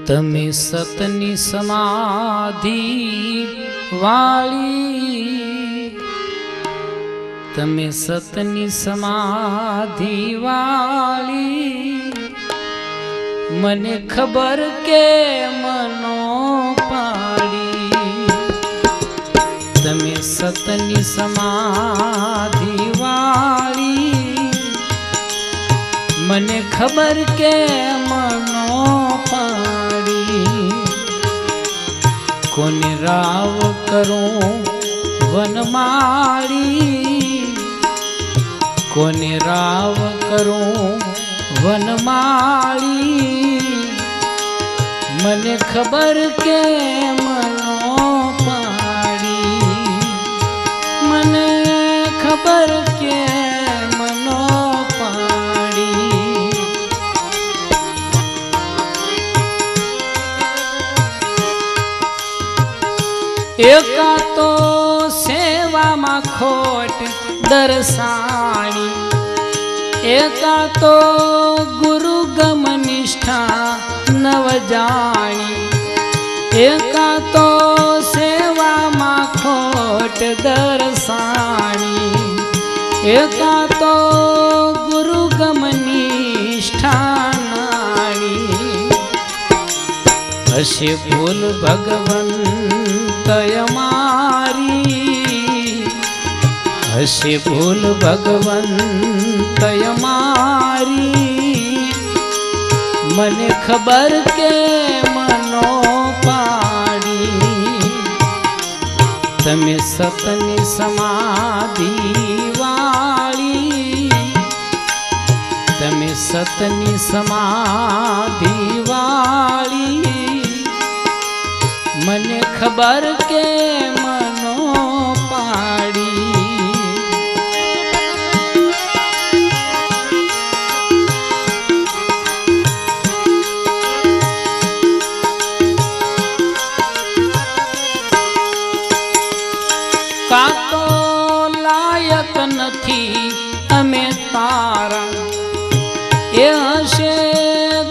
તમે સતની સમાધિ વાળી, તમે સતની સમાધિ વાળી, મને ખબર કે મનો પાડી. તમે સતની સમાધિ વાળી, મને ખબર કે મનો પાડી. કોને રાવ કરું વનમાળી, કોને રાવ કરું વનમાળી, મને ખબર કે મનો પાડી. મને ખબર કે મનો પાડી. એકા તો સેવામાં ખોટ દર્શાણી, એકા તો ગુરુ ગમ નિષ્ઠા નવ જાણી, એકા તો સેવામાં ખોટ દર્શાણી, એકા તો ગુરુ ગમ નિષ્ઠા નાણી. હશે ભૂલ ભગવંત અમારી, હશે ભૂલ ભગવંત અમારી, મને ખબર કે મનો પાડી. તમે સતની સમાધિ વાળી, તમે સતની સમાધિ વાળી, મને ખબર કે મનો પાડી. કાતો લાયક નથી અમે તારા, એ હશે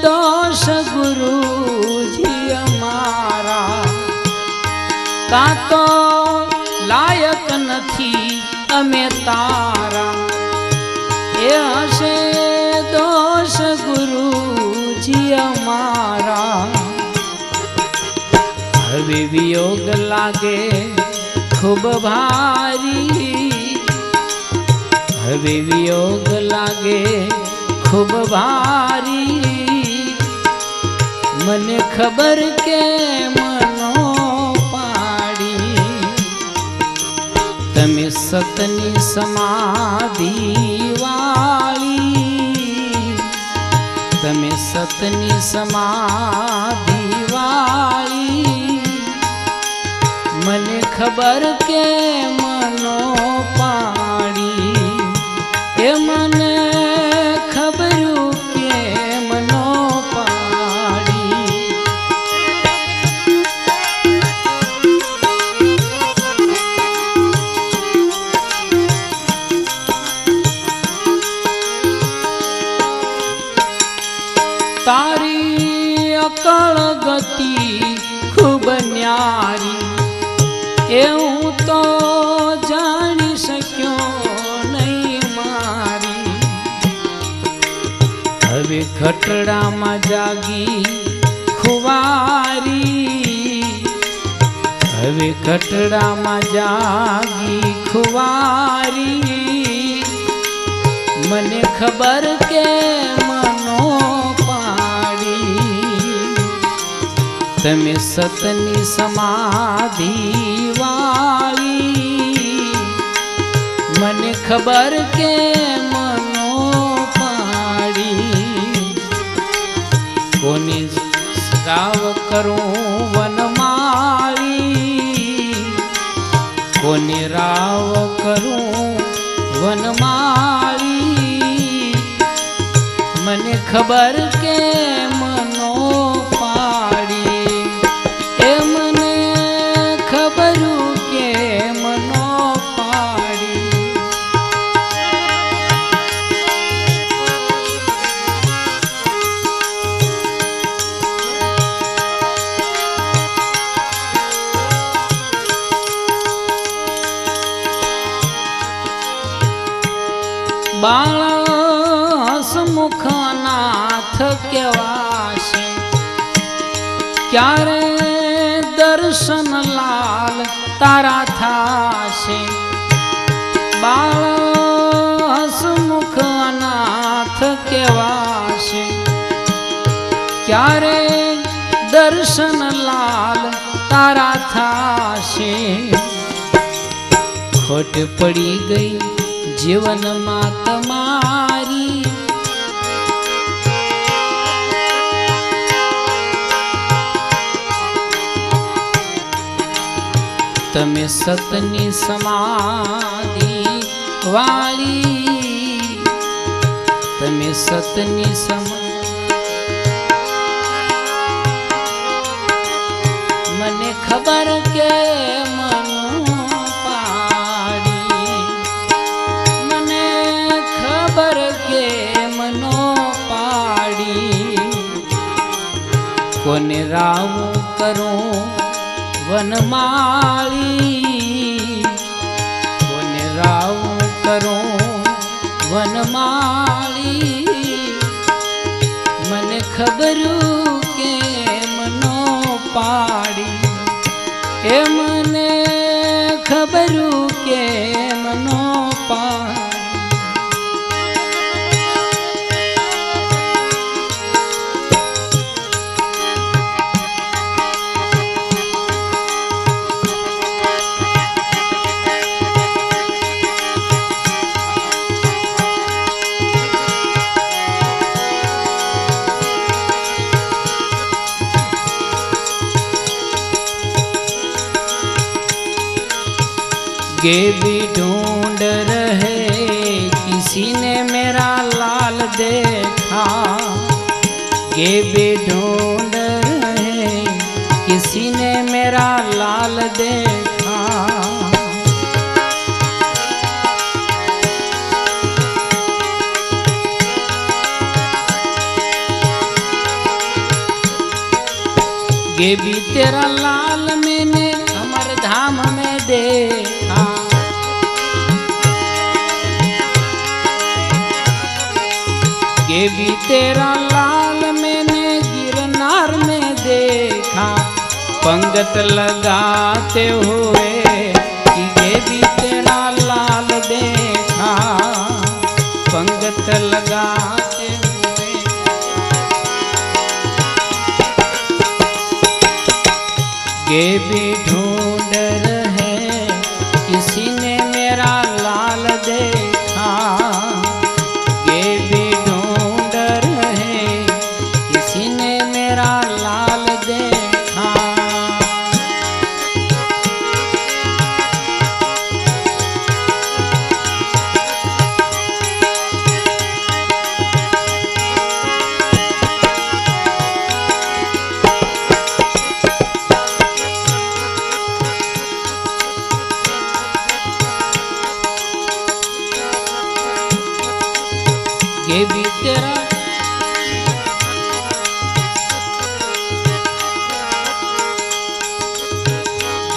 દોષ ગુરુજી અમારા. કાતો લાયક નથી અમે તારા, એ હશે દોષ ગુરુજી અમારા. હવે વિયોગ લાગે ખૂબ ભારી, હવે વિયોગ લાગે ખૂબ ભારી, મને ખબર કે મનો પાડી. તમે સતની સમાધિ વાળી, તમે સતની સમાધિ વાળી, મને ખબર કે મનો પાડી. એ મને ખબર કે મનો પાડી. તારી અકળ ગતિ ખૂબ ન્યારી, એ હું તો જાણી શક્યો નહીં મારી. હવે ખટડામાં જાગી ખુવારી, હવે ખટડામાં જાગી ખુવારી, મને ખબર કે મનો પાડી. તમે સતની સમાધિ વાળી, મને ખબર કે મનો પાડી. કોને રાવ કરું વનમાળી, કોને રાવ કરું વનમાળી, મને ખબર કે મનો પાડી. એ મને ખબર કે મનો પાડી. બાળ હસમુખનાથ કેવાશે ક્યારે દર્શન લાલ તારા થાશે બાળ હસમુખનાથ કેવાશે ક્યારે દર્શન લાલ તારા થાશે ખોટ પડી ગઈ જીવનમાં તમારી તમે સતની સમાધિ વાળી તમે સતની મને ખબર કે મનો પાડી મને ખબર કે મનો પાડી કોને રાવું કરું વનમાળી કોને રાવું કરું વનમાળી મને ખબર કે મનો પાડી એ મને ખબર કે મનો પાડી गे भी ढूंढ रहे किसी ने मेरा लाल देखा गे भी ढूंढ रहे किसी ने मेरा लाल देखा गे भी तेरा लाल मैंने अमर धाम में देखा ये भी तेरा लाल मैंने गिरनार में देखा पंगत लगाते हुए ये भी तेरा लाल देखा पंगत लगाते हुए ये भी ढूंढ रहे किसी ने मेरा लाल देखा ये भी लाल देखा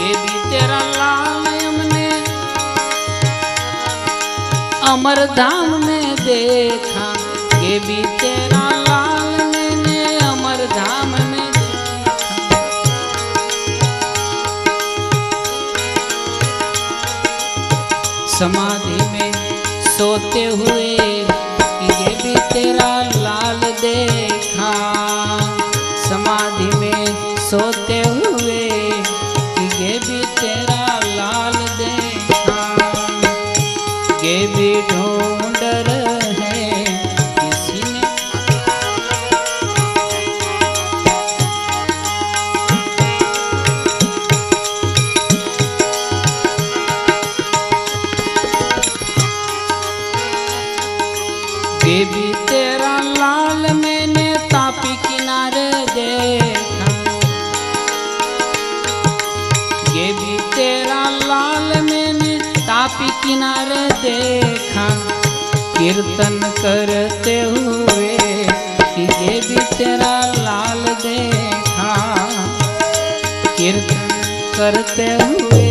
ये भी तेरा अमर धाम में देखा ये भी तेरा लाल मैंने अमर धाम में देखा समाधि में सोते हुए ये भी तेरा लाल देखा समाधि में सोते हुए ये भी तेरा लाल देखा ये भी ढूंढ रहे किसी ने ये भी तेरा लाल मैंने तापी किनारे देखा ये भी तेरा लाल मैंने तापी किनारे देखा कीर्तन करते हुए ये भी तेरा लाल देखा कीर्तन करते हुए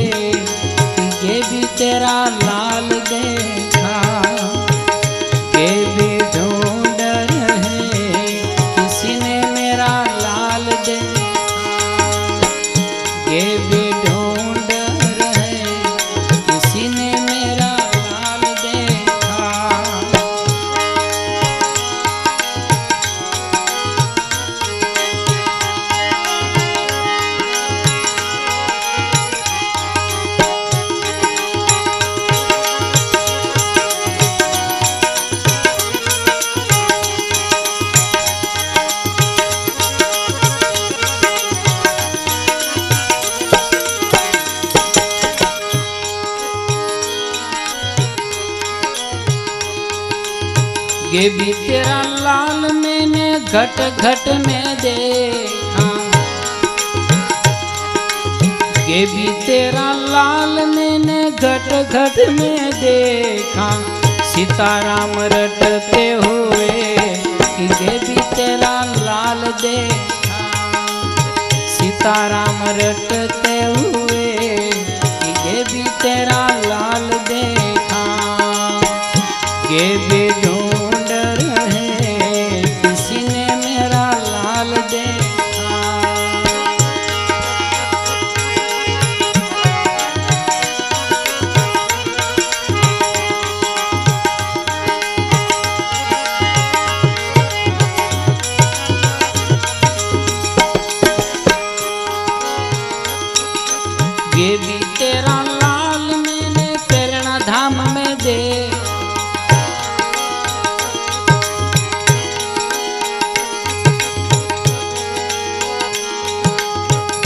ये भी तेरा लाल देखा ये भी तेरा लाल मैंने घट घट में देखा, ये भी तेरा लाल मैंने घट घट में देखा, सीताराम रटते हुए कि ये भी तेरा लाल देखा, सीताराम रटते हुए कि ये भी तेरा लाल देखा, ये भी ढूंढ रहे किसी ने मेरा लाल देखा। ये भी तेरा लाल मैंने प्रेरणा धाम में देखा,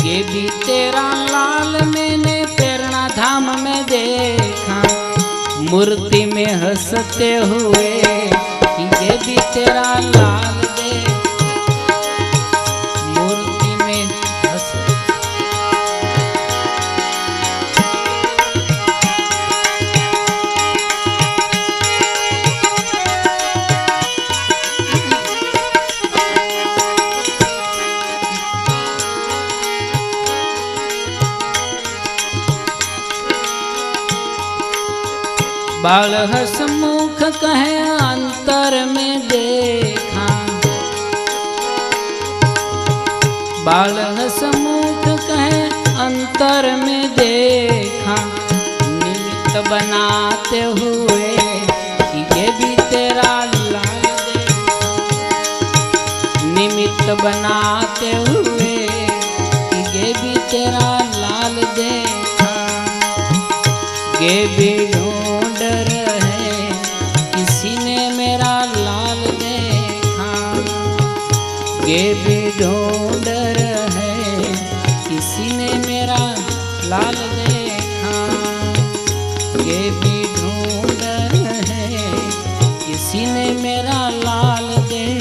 ये भी तेरा लाल मैंने प्रेरणा धाम में देखा, मूर्ति में हंसते हुए कि ये भी तेरा लाल देखा, मूर्ति में हंसते बाल हसमुख कहे अंतर में देखा, बाल हसमुख कहे अंतर में देखा, निमित्त बनाते हुए कि ये भी तेरा लाल देखा, निमित्त बनाते हुए कि ये भी तेरा लाल देखा, ये भी रहे किसी ने मेरा लाल देखा, ये भी ढूंढ रहे किसी ने मेरा लाल देखा, ये भी ढूंढ रहे किसी ने मेरा लाल देखा।